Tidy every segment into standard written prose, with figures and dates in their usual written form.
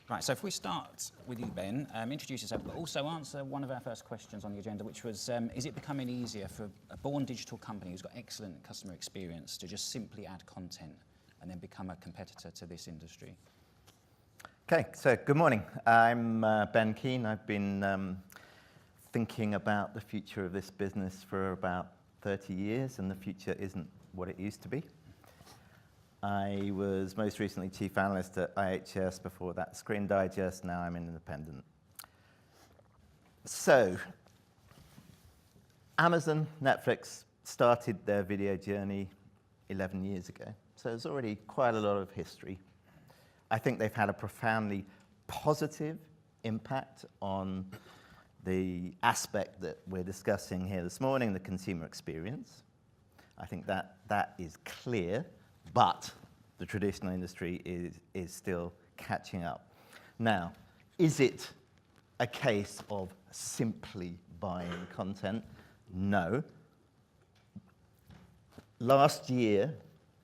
Right, so if we start with you, Ben, introduce yourself, but also answer one of our first questions on the agenda, which was, is it becoming easier for a born digital company who's got excellent customer experience to just simply add content and then become a competitor to this industry? Okay, so good morning. I'm Ben Keane. I've been thinking about the future of this business for about 30 years, and the future isn't what it used to be. I was most recently chief analyst at IHS, before that Screen Digest, now I'm an independent. So, Amazon, Netflix started their video journey 11 years ago. So there's already quite a lot of history. I think they've had a profoundly positive impact on the aspect that we're discussing here this morning, the consumer experience. I think that is clear. But the traditional industry is still catching up. Now, is it a case of simply buying content? No. Last year,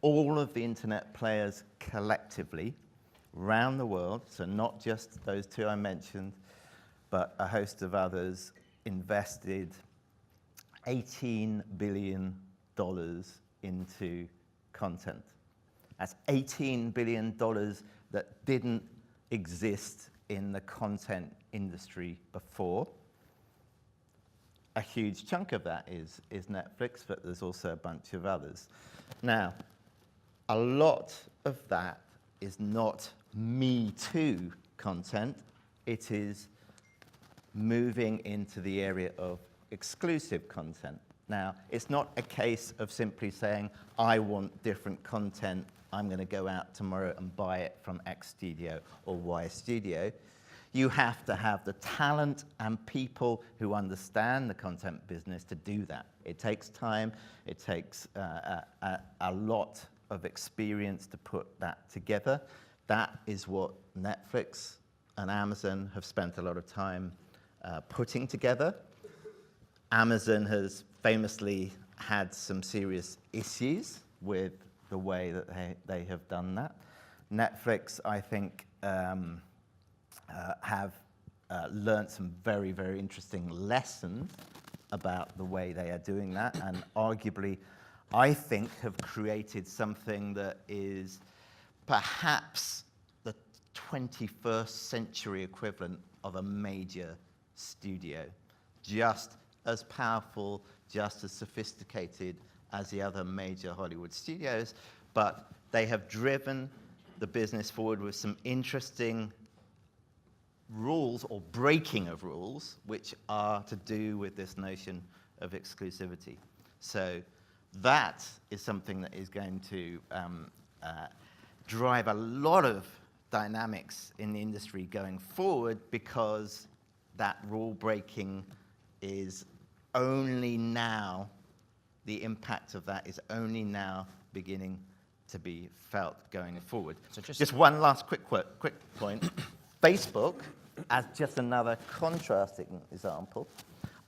all of the internet players collectively around the world, so not just those two I mentioned, but a host of others, invested $18 billion into content. That's $18 billion that didn't exist in the content industry before. A huge chunk of that is Netflix, but there's also a bunch of others. Now, a lot of that is not Me Too content. It is moving into the area of exclusive content. Now, it's not a case of simply saying, I want different content, I'm going to go out tomorrow and buy it from X studio or Y studio. You have to have the talent and people who understand the content business to do that. It takes time, it takes a lot of experience to put that together. That is what Netflix and Amazon have spent a lot of time putting together. Amazon has famously had some serious issues with the way that they have done that. Netflix, I think, have learned some very, very interesting lessons about the way they are doing that, and arguably, I think, have created something that is perhaps the 21st century equivalent of a major studio. Just as powerful, just as sophisticated as the other major Hollywood studios, but they have driven the business forward with some interesting rules or breaking of rules, which are to do with this notion of exclusivity. So that is something that is going to drive a lot of dynamics in the industry going forward, because that rule breaking is only now, the impact of that is only now beginning to be felt going forward. So just one last quick point. Facebook, as just another contrasting example,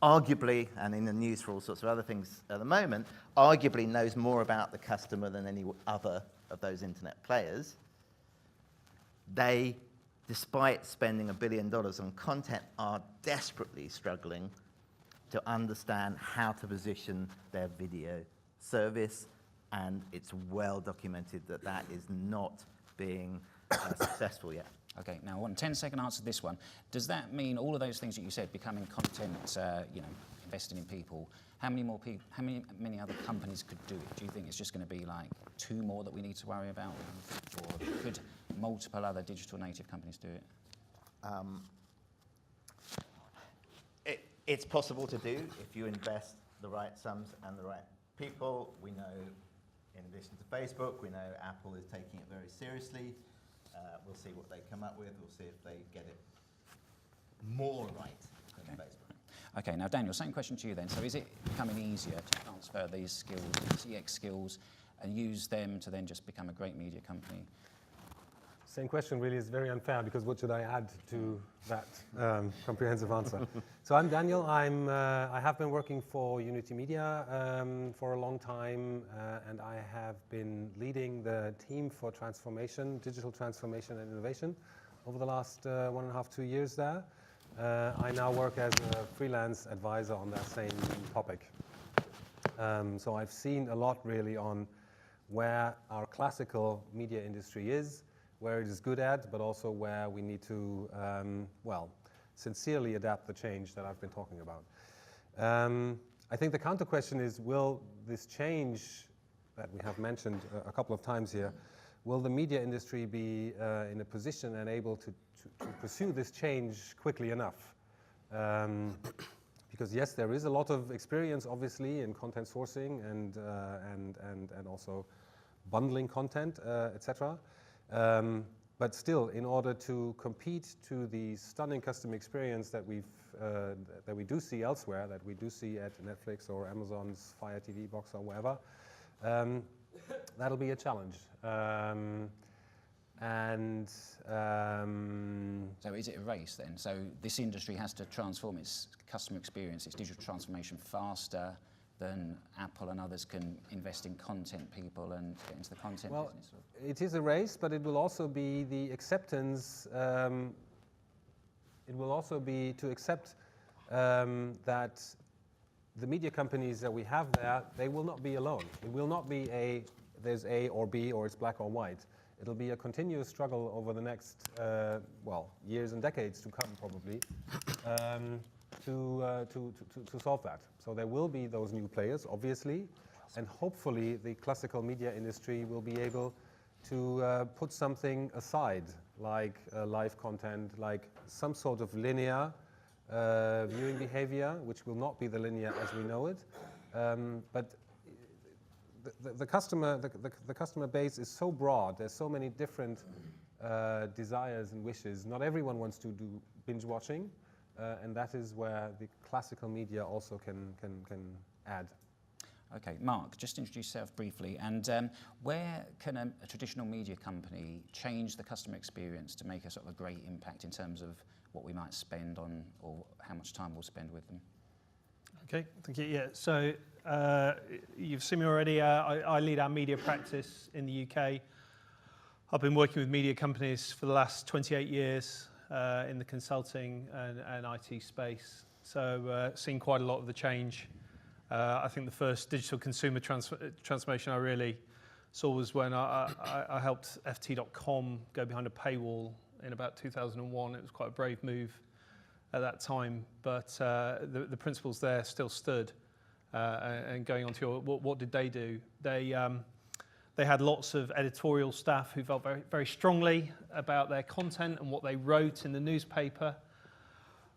arguably, and in the news for all sorts of other things at the moment, arguably knows more about the customer than any other of those internet players. They, despite spending $1 billion on content, are desperately struggling to understand how to position their video service, and it's well documented that that is not being successful yet. Okay, now I want a 10-second answer to this one. Does that mean all of those things that you said, becoming content, investing in people, how many other companies could do it? Do you think it's just going to be like 2 more that we need to worry about, or could multiple other digital native companies do it? It's possible to do if you invest the right sums and the right people. We know, in addition to Facebook, we know Apple is taking it very seriously. We'll see what they come up with. We'll see if they get it more right than Facebook. Okay, now Daniel, same question to you then. So is it becoming easier to transfer these skills, CX skills, and use them to then just become a great media company? Same question really is very unfair, because what should I add to that comprehensive answer? So I'm Daniel. I have been working for Unitymedia for a long time, and I have been leading the team for transformation, digital transformation and innovation over the last 1.5, 2 years there. I now work as a freelance advisor on that same topic. So I've seen a lot really on where our classical media industry is, where it is good at, but also where we need to, sincerely adapt the change that I've been talking about. I think the counter question is, will this change that we have mentioned a couple of times here, will the media industry be in a position and able to pursue this change quickly enough? Because yes, there is a lot of experience, obviously, in content sourcing and also bundling content, etc. But still, in order to compete to the stunning customer experience that we do see elsewhere, that we do see at Netflix or Amazon's Fire TV box or wherever, that'll be a challenge. So is it a race then? So this industry has to transform its customer experience, its digital transformation faster than Apple and others can invest in content people and get into the content business? Or? It is a race, but it will also be the acceptance. It will also be to accept that the media companies that we have there, they will not be alone. It will not be there's A or B or it's black or white. It'll be a continuous struggle over the next, years and decades to come, probably, to solve that. So there will be those new players, obviously, and hopefully the classical media industry will be able to put something aside, like live content, like some sort of linear viewing behavior, which will not be the linear as we know it, but the customer base is so broad. There's so many different desires and wishes. Not everyone wants to do binge watching, and that is where the classical media also can add. Okay, Mark, just introduce yourself briefly, and where can a traditional media company change the customer experience to make a sort of a great impact in terms of what we might spend on or how much time we'll spend with them? Okay, thank you. Yeah, so you've seen me already. I lead our media practice in the UK. I've been working with media companies for the last 28 years in the consulting and IT space. So seen quite a lot of the change. I think the first digital consumer transformation I really saw was when I helped FT.com go behind a paywall in about 2001. It was quite a brave move at that time, but the principles there still stood. And going on to your, what did they do? They had lots of editorial staff who felt very, very strongly about their content and what they wrote in the newspaper.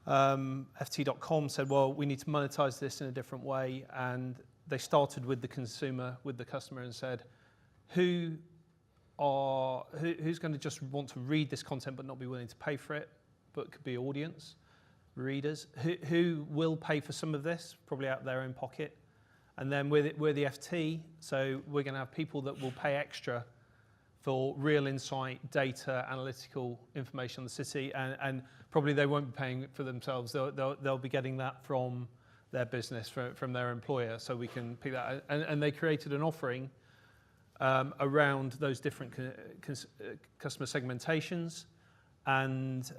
FT.com said, well, we need to monetize this in a different way, and they started with the consumer, with the customer, and said, who's going to just want to read this content but not be willing to pay for it, but could be audience, readers, who will pay for some of this, probably out of their own pocket. And then we're the FT, so we're going to have people that will pay extra for real insight, data, analytical information on the city, and probably they won't be paying it for themselves. They'll be getting that from their business, from their employer, so we can pick that. And they created an offering around those different customer segmentations, and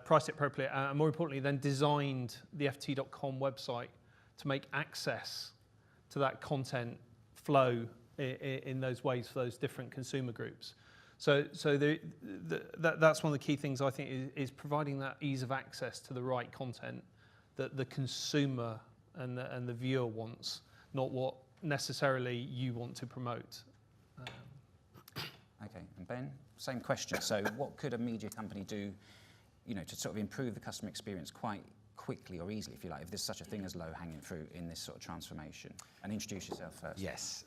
priced it appropriately, and more importantly, then designed the FT.com website to make access to that content flow in those ways for those different consumer groups. So that's one of the key things I think is providing that ease of access to the right content that the consumer and the viewer wants, not what necessarily you want to promote. Okay, and Ben, same question. So what could a media company do, to sort of improve the customer experience quite quickly or easily, if you like, if there's such a thing as low-hanging fruit in this sort of transformation? And introduce yourself first. Yes.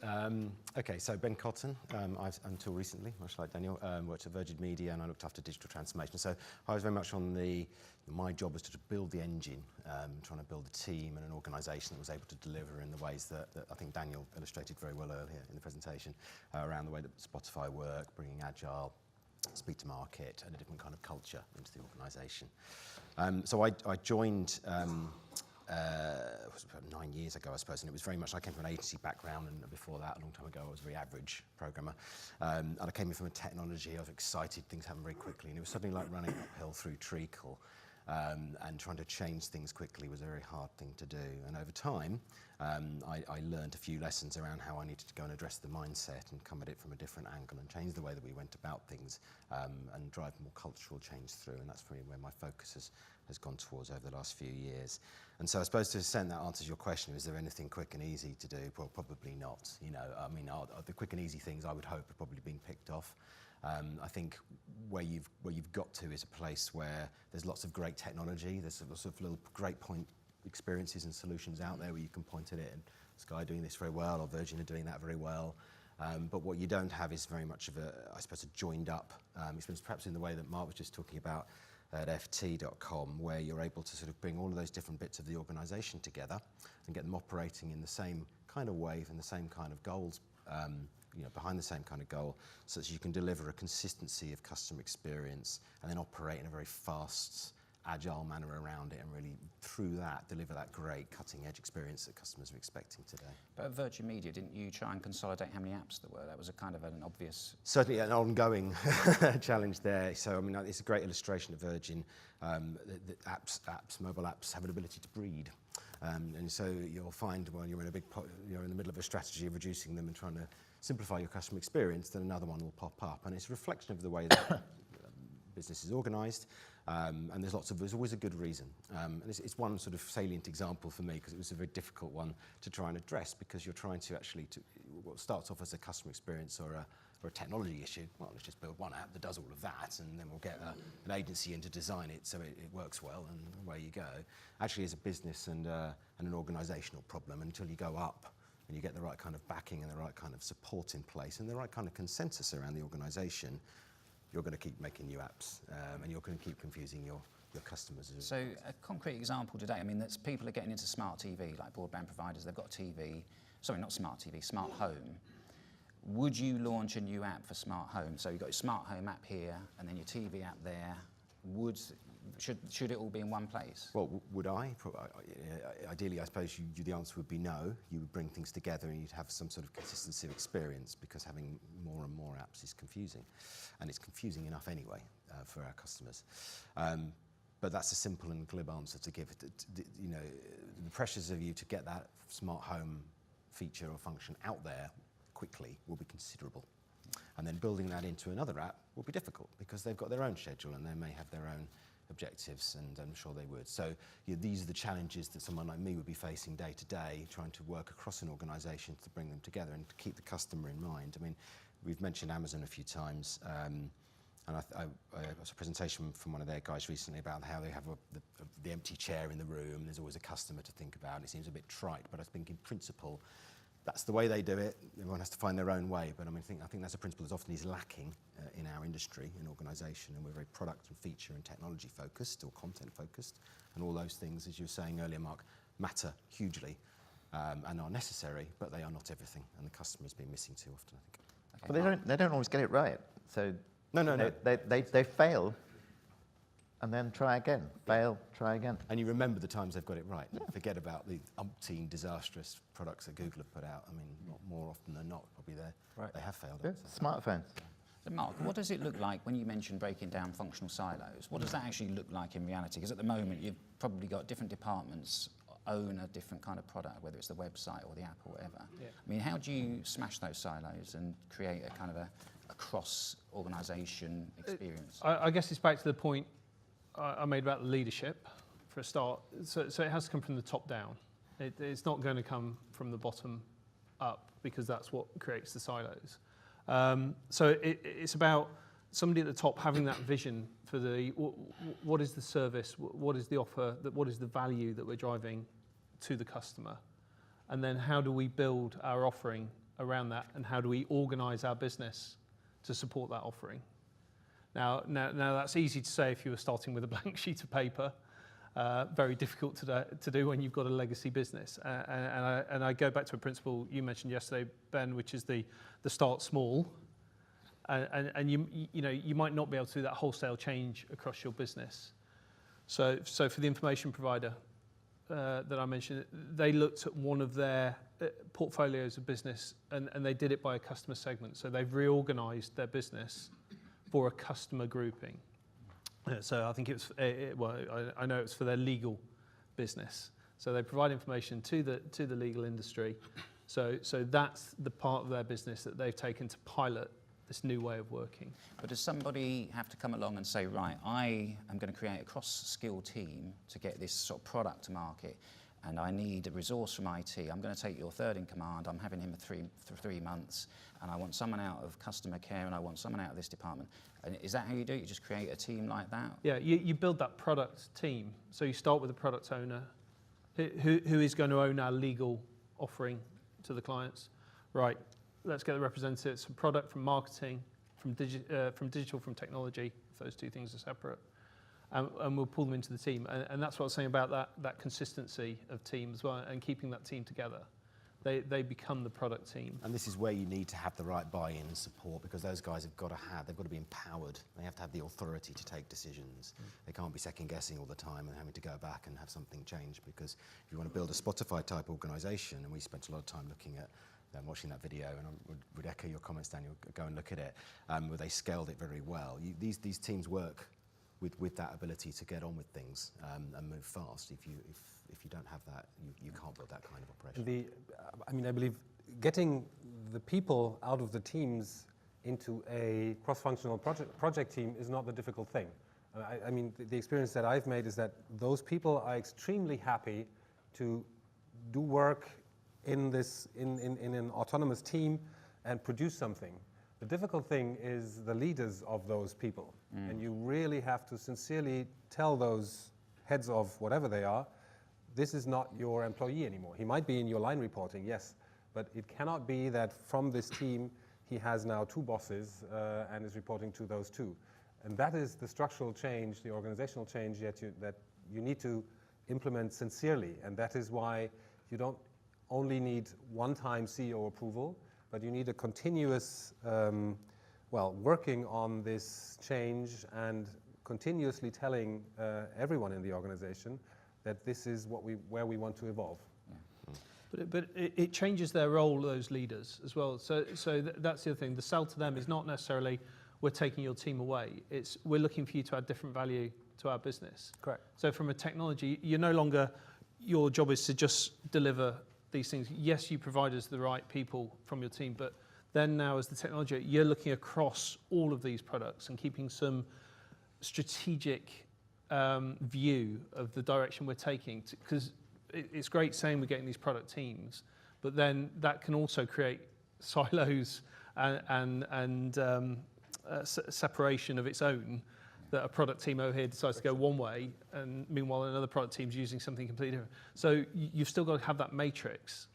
Okay, so Ben Cotton. I've, until recently, much like Daniel, worked at Virgin Media, and I looked after digital transformation. So I was very much on my job was to build the engine, trying to build a team and an organisation that was able to deliver in the ways that I think Daniel illustrated very well earlier in the presentation, around the way that Spotify work, bringing agile, speed to market, and a different kind of culture into the organisation. So I joined it was about 9 years ago, I suppose, and it was very much, I came from an agency background, and before that, a long time ago, I was a very average programmer. And I came in from a technology, I was excited, things happened very quickly, and it was suddenly like running uphill through treacle. And trying to change things quickly was a very hard thing to do. And over time, I learned a few lessons around how I needed to go and address the mindset and come at it from a different angle and change the way that we went about things and drive more cultural change through. And that's really where my focus has gone towards over the last few years. And so I suppose to the extent that answers your question, is there anything quick and easy to do? Well, probably not. You know, I mean, the quick and easy things I would hope have probably been picked off. I think where you've got to is a place where there's lots of great technology, there's lots of little great point experiences and solutions out there where you can point at it, and Sky are doing this very well, or Virgin are doing that very well. But what you don't have is very much of a, I suppose, a joined up experience, perhaps in the way that Mark was just talking about at ft.com, where you're able to sort of bring all of those different bits of the organisation together and get them operating in the same kind of wave and the same kind of goals, you know, behind the same kind of goal, so that you can deliver a consistency of customer experience and then operate in a very fast, agile manner around it, and really through that deliver that great cutting edge experience that customers are expecting today. But at Virgin Media, didn't you try and consolidate how many apps there were? That was a kind of an obvious... Certainly an ongoing challenge there. So I mean, it's a great illustration of Virgin. The mobile apps have an ability to breed. And so you'll find when you're in the middle of a strategy of reducing them and trying to simplify your customer experience, then another one will pop up. And it's a reflection of the way that business is organised. And there's always a good reason. And it's one sort of salient example for me, because it was a very difficult one to try and address, because you're trying to actually, what starts off as a customer experience or a technology issue, well, let's just build one app that does all of that, and then we'll get an agency in to design it so it works well, and away you go. Actually, as a business and an organisational problem, until you go up and you get the right kind of backing and the right kind of support in place and the right kind of consensus around the organisation, you're going to keep making new apps, and you're going to keep confusing your customers. So a concrete example today, I mean, that's people are getting into smart TV, like broadband providers, they've got a TV, sorry, not smart TV, smart home. Would you launch a new app for smart home? So you've got your smart home app here, and then your TV app there. Should it all be in one place? Well, would I? Ideally, I suppose the answer would be no. You would bring things together and you'd have some sort of consistency of experience, because having more and more apps is confusing. And it's confusing enough anyway for our customers. But that's a simple and glib answer to give. You know, the pressures of you to get that smart home feature or function out there quickly will be considerable. And then building that into another app will be difficult, because they've got their own schedule and they may have their own objectives, and I'm sure they would. So these are the challenges that someone like me would be facing day to day, trying to work across an organisation to bring them together and to keep the customer in mind. I mean, we've mentioned Amazon a few times, and I was a presentation from one of their guys recently about how they have the empty chair in the room. There's always a customer to think about. It seems a bit trite, but I think in principle, that's the way they do it. Everyone has to find their own way. But I mean, I think that's a principle that often is lacking in our industry, in organisation, and we're very product and feature and technology focused, or content focused, and all those things, as you were saying earlier, Mark, matter hugely and are necessary, but they are not everything, and the customer's been missing too often, I think. Okay. But they don't always get it right. So No. They fail, and then try again. Fail, try again. And you remember the times they've got it right. Yeah. Forget about the umpteen disastrous products that Google have put out. I mean, more often than not, probably they have failed. Yeah. Smartphones. So Mark, what does it look like when you mention breaking down functional silos? What does that actually look like in reality? Because at the moment, you've probably got different departments own a different kind of product, whether it's the website or the app or whatever. Yeah. I mean, how do you smash those silos and create a kind of a cross-organisation experience? I guess it's back to the point I made about the leadership for a start. So it has to come from the top down. It's not going to come from the bottom up, because that's what creates the silos. So it's about somebody at the top having that vision for what is the service, what is the offer, what is the value that we're driving to the customer, and then how do we build our offering around that, and how do we organise our business to support that offering. Now that's easy to say if you were starting with a blank sheet of paper. Very difficult to do when you've got a legacy business. And I go back to a principle you mentioned yesterday, Ben, which is the start small. And you might not be able to do that wholesale change across your business. So for the information provider, that I mentioned, they looked at one of their portfolios of business and they did it by a customer segment. So they've reorganized their business for a customer grouping. So I think it was, I know it's for their legal business. So they provide information to the legal industry. So that's the part of their business that they've taken to pilot this new way of working. But does somebody have to come along and say, right, I am going to create a cross-skill team to get this sort of product to market, and I need a resource from IT. I'm going to take your third in command. I'm having him for 3 months, and I want someone out of customer care, and I want someone out of this department. And is that how you do it? You just create a team like that? Yeah, you build that product team. So you start with a product owner who is going to own our legal offering to the clients. Right, let's get the representatives from product, from marketing, from digital, from technology, if those two things are separate. And we'll pull them into the team. And that's what I was saying about that consistency of team as well, and keeping that team together. They become the product team. And this is where you need to have the right buy-in and support, because those guys they've got to be empowered. They have to have the authority to take decisions. They can't be second-guessing all the time and having to go back and have something change, because if you want to build a Spotify-type organisation, and we spent a lot of time looking at watching that video, and I would echo your comments, Daniel, go and look at it, where they scaled it very well. These teams work with that ability to get on with things and move fast. If you don't have that, you can't build that kind of operation. I believe getting the people out of the teams into a cross-functional project team is not the difficult thing. The experience that I've made is that those people are extremely happy to do work in an autonomous team and produce something. The difficult thing is the leaders of those people. And you really have to sincerely tell those heads of whatever they are, this is not your employee anymore. He might be in your line reporting, yes, but it cannot be that from this team he has now 2 bosses and is reporting to those 2. And that is the structural change, the organizational change that you need to implement sincerely. And that is why you don't only need one-time CEO approval, but you need a continuous, working on this change and continuously telling everyone in the organization that this is where we want to evolve. Yeah. But it changes their role, those leaders, as well. So that's the other thing. The sell to them is not necessarily we're taking your team away. It's we're looking for you to add different value to our business. Correct. So from a technology, you're no longer, your job is to just deliver these things. Yes, you provide us the right people from your team, but then now as the technology, you're looking across all of these products and keeping some strategic view of the direction we're taking. Because it's great saying we're getting these product teams, but then that can also create silos and separation of its own, that a product team over here decides to go one way, and meanwhile another product team's using something completely different. So you've still got to have that matrix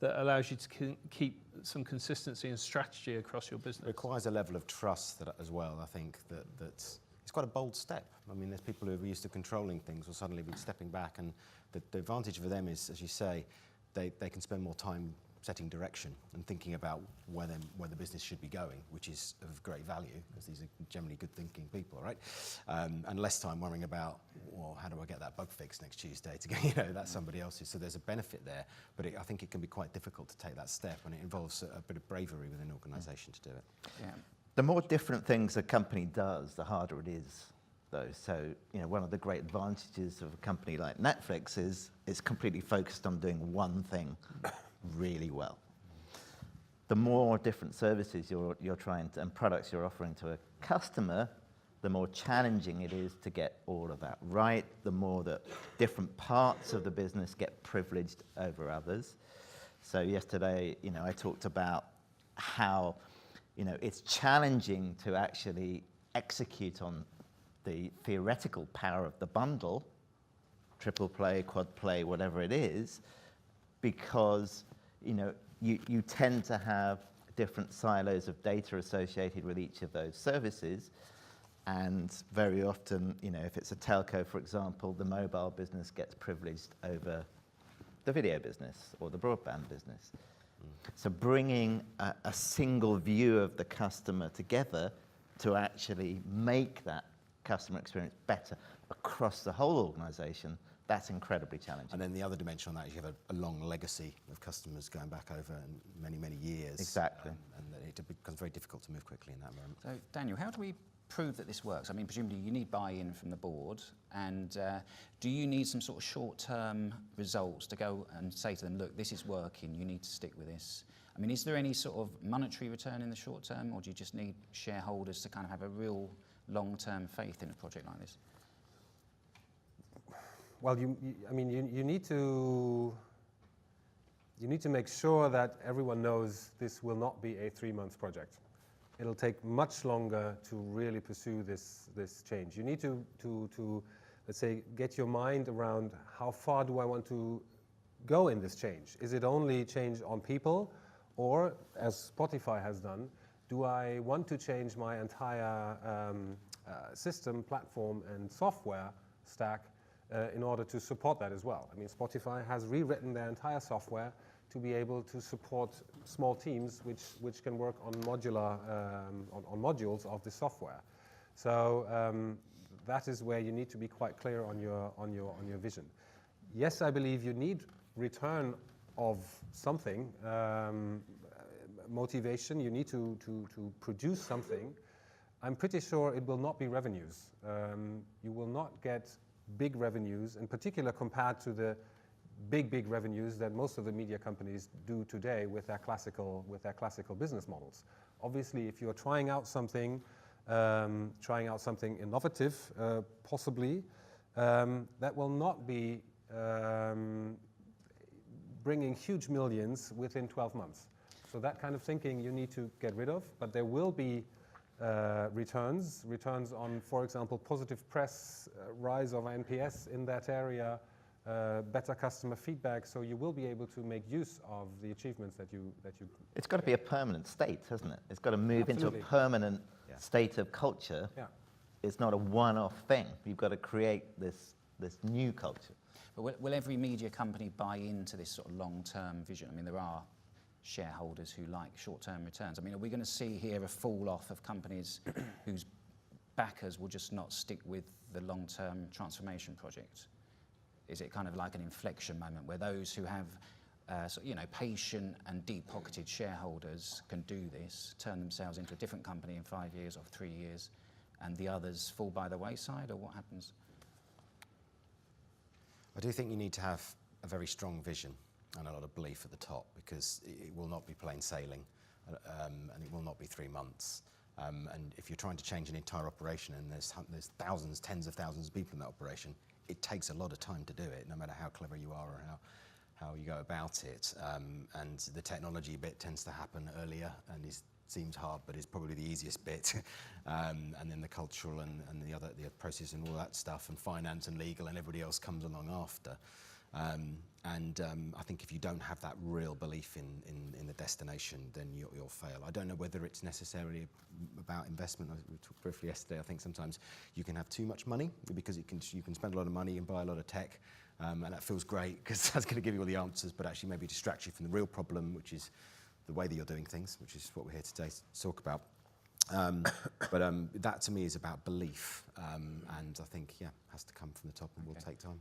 that allows you to keep some consistency and strategy across your business. It requires a level of trust that, as well. I think that's it's quite a bold step. I mean, there's people who are used to controlling things will suddenly be stepping back, and the advantage for them is, as you say, they can spend more time setting direction and thinking about where the business should be going, which is of great value, because these are generally good thinking people, right? And less time worrying about, well, how do I get that bug fixed next Tuesday to get, that's somebody else's. So there's a benefit there, but I think it can be quite difficult to take that step, and it involves a bit of bravery within an organisation to do it. Yeah. The more different things a company does, the harder it is, though. So, one of the great advantages of a company like Netflix is it's completely focused on doing one thing really well. The more different services you're trying to, and products you're offering to a customer, the more challenging it is to get all of that right, the more that different parts of the business get privileged over others. So yesterday, I talked about how, it's challenging to actually execute on the theoretical power of the bundle, triple play, quad play, whatever it is, because you tend to have different silos of data associated with each of those services, and very often, if it's a telco, for example, the mobile business gets privileged over the video business or the broadband business. So bringing a single view of the customer together to actually make that customer experience better across the whole organization, That's incredibly challenging. And then the other dimension on that is you have a long legacy of customers going back over many, many years. Exactly. And it becomes very difficult to move quickly in that moment. So, Daniel, how do we prove that this works? I mean, presumably you need buy-in from the board, and do you need some sort of short-term results to go and say to them, look, this is working, you need to stick with this? I mean, is there any sort of monetary return in the short term, or do you just need shareholders to kind of have a real long-term faith in a project like this? Well, you need to make sure that everyone knows this will not be a 3-month project. It'll take much longer to really pursue this change. You need to let's say, get your mind around how far do I want to go in this change? Is it only change on people, or, as Spotify has done, do I want to change my entire system, platform, and software stack in order to support that as well? I mean, Spotify has rewritten their entire software to be able to support small teams which can work on modular on modules of the software. So that is where you need to be quite clear on your vision. Yes, I believe you need return of something, motivation. You need to produce something. I'm pretty sure it will not be revenues. You will not get big revenues, in particular compared to the big revenues that most of the media companies do today with their classical business models. Obviously, if you're trying out something innovative, possibly, that will not be bringing huge millions within 12 months. So that kind of thinking you need to get rid of, but there will be returns on, for example, positive press, rise of NPS in that area, better customer feedback, so you will be able to make use of the achievements that you. It's got to be a permanent state, hasn't it? It's got to move Absolutely. into a permanent state of culture. Yeah. It's not a one-off thing. You've got to create this new culture. But will every media company buy into this sort of long-term vision? I mean, there are shareholders who like short-term returns. I mean, are we going to see here a fall-off of companies whose backers will just not stick with the long-term transformation project? Is it kind of like an inflection moment where those who have patient and deep-pocketed shareholders can do this, turn themselves into a different company in 5 years or 3 years, and the others fall by the wayside, or what happens? I do think you need to have a very strong vision and a lot of belief at the top, because it will not be plain sailing, and it will not be 3 months. And if you're trying to change an entire operation and there's thousands, tens of thousands of people in that operation, it takes a lot of time to do it, no matter how clever you are or how you go about it. And the technology bit tends to happen earlier and seems hard, but is probably the easiest bit. And then the cultural and the process and all that stuff, and finance and legal and everybody else comes along after. I think if you don't have that real belief in the destination, then you'll fail. I don't know whether it's necessarily about investment. We talked briefly yesterday. I think sometimes you can have too much money because you can spend a lot of money and buy a lot of tech, and that feels great because that's going to give you all the answers, but actually maybe distract you from the real problem, which is the way that you're doing things, which is what we're here today to talk about. But that to me is about belief, and I think has to come from the top and will take time.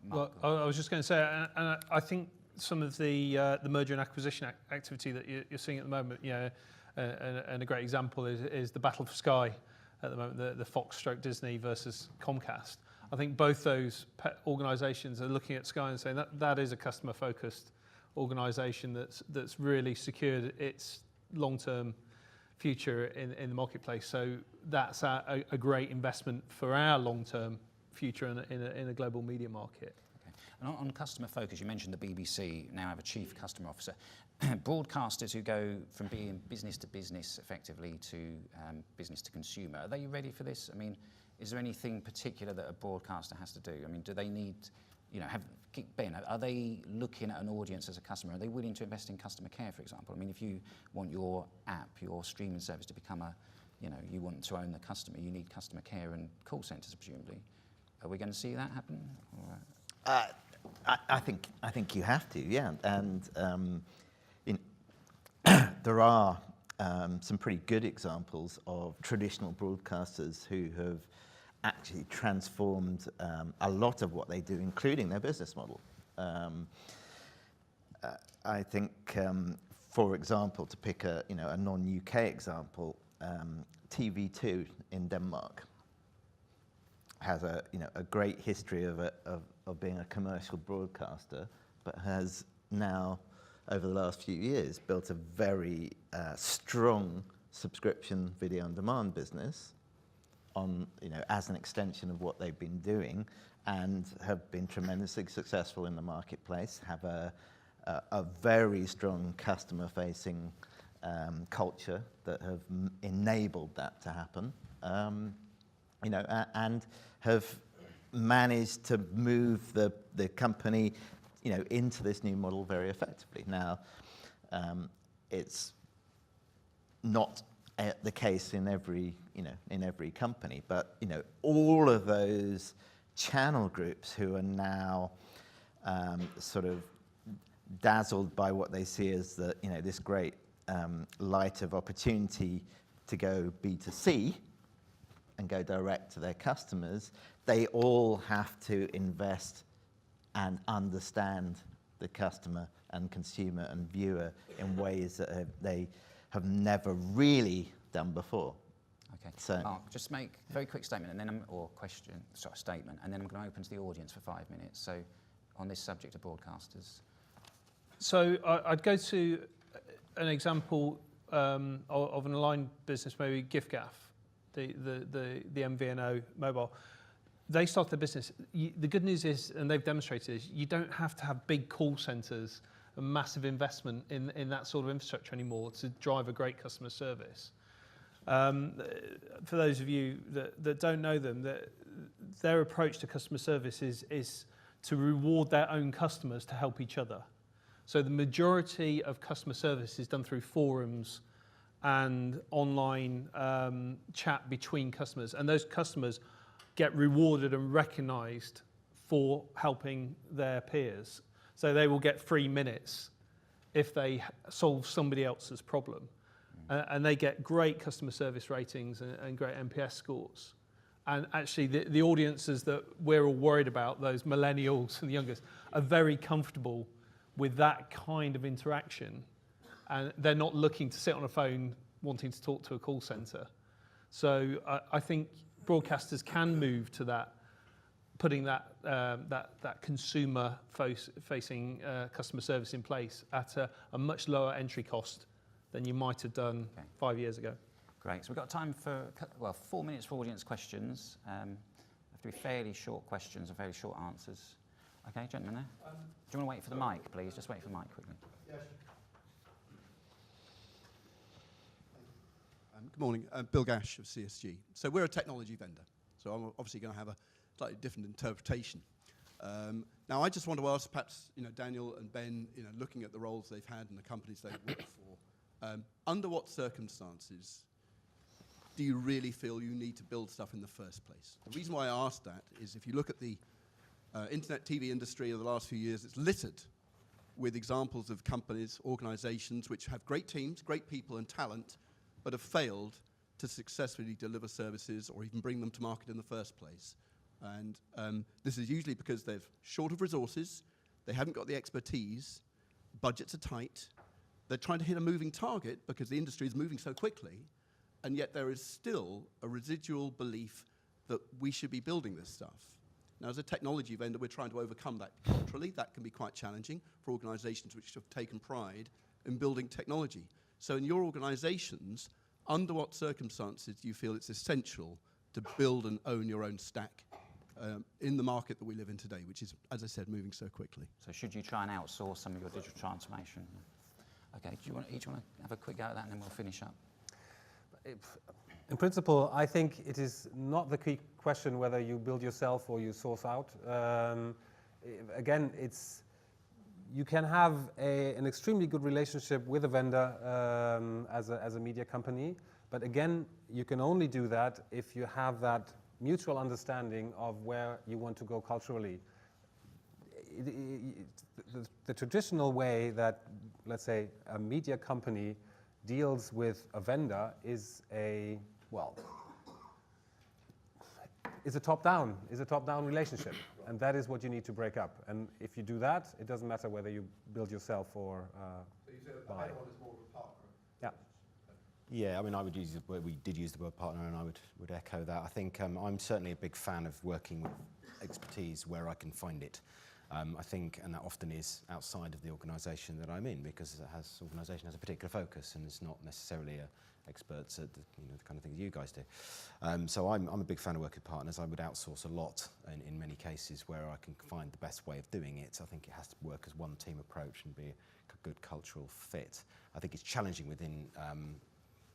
Well, I was just going to say, and I think some of the merger and acquisition activity that you're seeing at the moment, and a great example is the battle for Sky at the moment, the Fox/Disney versus Comcast. I think both those organisations are looking at Sky and saying that is a customer-focused organisation that's really secured its long-term future in the marketplace. So that's a great investment for our long-term future in a global media market. Okay. And on customer focus, you mentioned the BBC now have a chief customer officer. Broadcasters who go from being business to business effectively to business to consumer, are they ready for this? I mean, is there anything particular that a broadcaster has to do? I mean, do they need, Ben, are they looking at an audience as a customer? Are they willing to invest in customer care, for example? I mean, if you want your app, your streaming service to become you want to own the customer, you need customer care and call centres, presumably. Are we going to see that happen? I think you have to, yeah. And there are some pretty good examples of traditional broadcasters who have actually transformed a lot of what they do, including their business model. I think, for example, to pick a non-UK example, TV2 in Denmark has a great history of being a commercial broadcaster, but has now, over the last few years, built a very strong subscription video on demand business as an extension of what they've been doing, and have been tremendously successful in the marketplace, have a very strong customer-facing culture that have enabled that to happen, and have managed to move the company, into this new model very effectively. Now, it's not the case in every company, but all of those channel groups who are now sort of dazzled by what they see as this great light of opportunity to go B2C and go direct to their customers, they all have to invest and understand the customer and consumer and viewer in ways that they have never really done before. Okay. So, Mark, just make a very quick statement, and then statement, and then I'm going to open to the audience for 5 minutes. So, on this subject of broadcasters. So I'd go to an example of an aligned business, maybe GiftGaff, the MVNO mobile. They started their business. The good news is, and they've demonstrated this, you don't have to have big call centres and massive investment in that sort of infrastructure anymore to drive a great customer service. For those of you that don't know them, their approach to customer service is to reward their own customers to help each other. So the majority of customer service is done through forums and online chat between customers, and those customers get rewarded and recognised for helping their peers. So they will get 3 minutes if they solve somebody else's problem. And they get great customer service ratings and great NPS scores. And actually the audiences that we're all worried about, those millennials and the youngest, are very comfortable with that kind of interaction. And they're not looking to sit on a phone wanting to talk to a call centre. So I think broadcasters can move to that, putting that consumer-facing customer service in place at a much lower entry cost than you might have done 5 years ago. Great. So we've got time for 4 minutes for audience questions. Have to be fairly short questions and fairly short answers. Okay, gentlemen there. Do you want to wait for the mic, please? Just wait for the mic quickly. Yeah, sure. Good morning. Bill Gash of CSG. So we're a technology vendor. So I'm obviously going to have a slightly different interpretation. Now, I just want to ask, perhaps, Daniel and Ben, looking at the roles they've had and the companies they've worked for, under what circumstances do you really feel you need to build stuff in the first place? The reason why I ask that is if you look at the internet TV industry of the last few years, it's littered with examples of companies, organizations which have great teams, great people and talent, but have failed to successfully deliver services or even bring them to market in the first place. And this is usually because they're short of resources, they haven't got the expertise, budgets are tight, they're trying to hit a moving target because the industry is moving so quickly, and yet there is still a residual belief that we should be building this stuff. Now, as a technology vendor, we're trying to overcome that culturally. That can be quite challenging for organizations which have taken pride in building technology. So in your organizations, under what circumstances do you feel it's essential to build and own your own stack in the market that we live in today, which is, as I said, moving so quickly? So should you try and outsource some of your digital transformation? Okay, do you each want to have a quick go at that, and then we'll finish up? In principle, I think it is not the key question whether you build yourself or you source out. Again, you can have an extremely good relationship with a vendor as a media company, but again, you can only do that if you have that mutual understanding of where you want to go culturally. The traditional way that, let's say, a media company deals with a vendor is is a top-down relationship, and that is what you need to break up. And if you do that, it doesn't matter whether you build yourself or So you said a buy. better one is more of a partner. Yeah. Yeah, I mean, I would use the word, we did use the word partner, and I would echo that. I think I'm certainly a big fan of working with expertise where I can find it. I think, and that often is outside of the organisation that I'm in, because the organisation has a particular focus, and it's not necessarily experts at the kind of things you guys do. So I'm a big fan of working with partners. I would outsource a lot in many cases where I can find the best way of doing it. I think it has to work as one team approach and be a good cultural fit. I think it's challenging within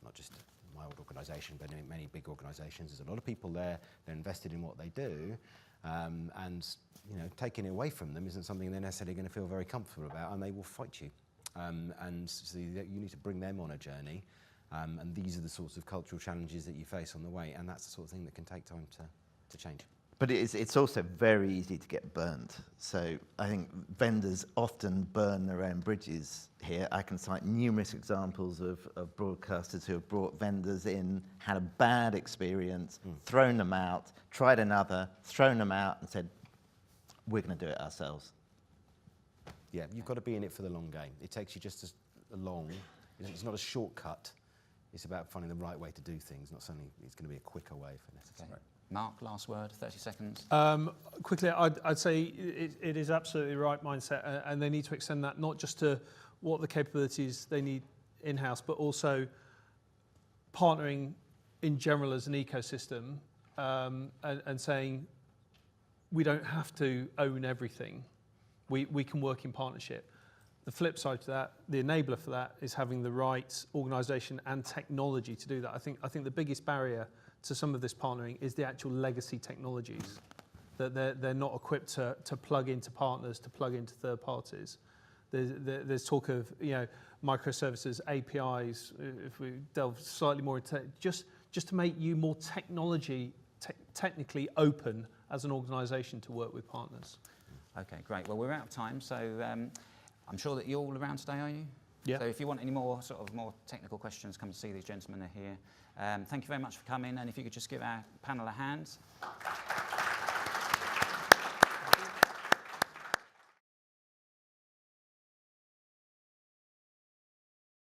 not just my old organisation, but in many big organisations. There's a lot of people there, they're invested in what they do, and taking it away from them isn't something they're necessarily going to feel very comfortable about, and they will fight you. And so you need to bring them on a journey, and these are the sorts of cultural challenges that you face on the way, and that's the sort of thing that can take time to change. But it's also very easy to get burnt. So I think vendors often burn their own bridges here. I can cite numerous examples of broadcasters who have brought vendors in, had a bad experience, thrown them out, tried another, thrown them out, and said, we're going to do it ourselves. Yeah, you've got to be in it for the long game. It takes you just as long. It's not a shortcut. It's about finding the right way to do things, not suddenly it's going to be a quicker way for necessary. Okay. Mark, last word, 30 seconds. Quickly, I'd say it is absolutely the right mindset, and they need to extend that not just to what the capabilities they need in-house, but also partnering in general as an ecosystem, and saying we don't have to own everything. We can work in partnership. The flip side to that, the enabler for that, is having the right organisation and technology to do that. I think the biggest barrier to some of this partnering is the actual legacy technologies, that they're not equipped to plug into partners, to plug into third parties. There's talk of microservices, APIs. If we delve slightly more into just to make you more technically open as an organisation to work with partners. Okay, great. Well, we're out of time, so I'm sure that you're all around today, are you? Yeah. So if you want any more more technical questions, come and see these gentlemen are here. Thank you very much for coming, and if you could just give our panel a hand.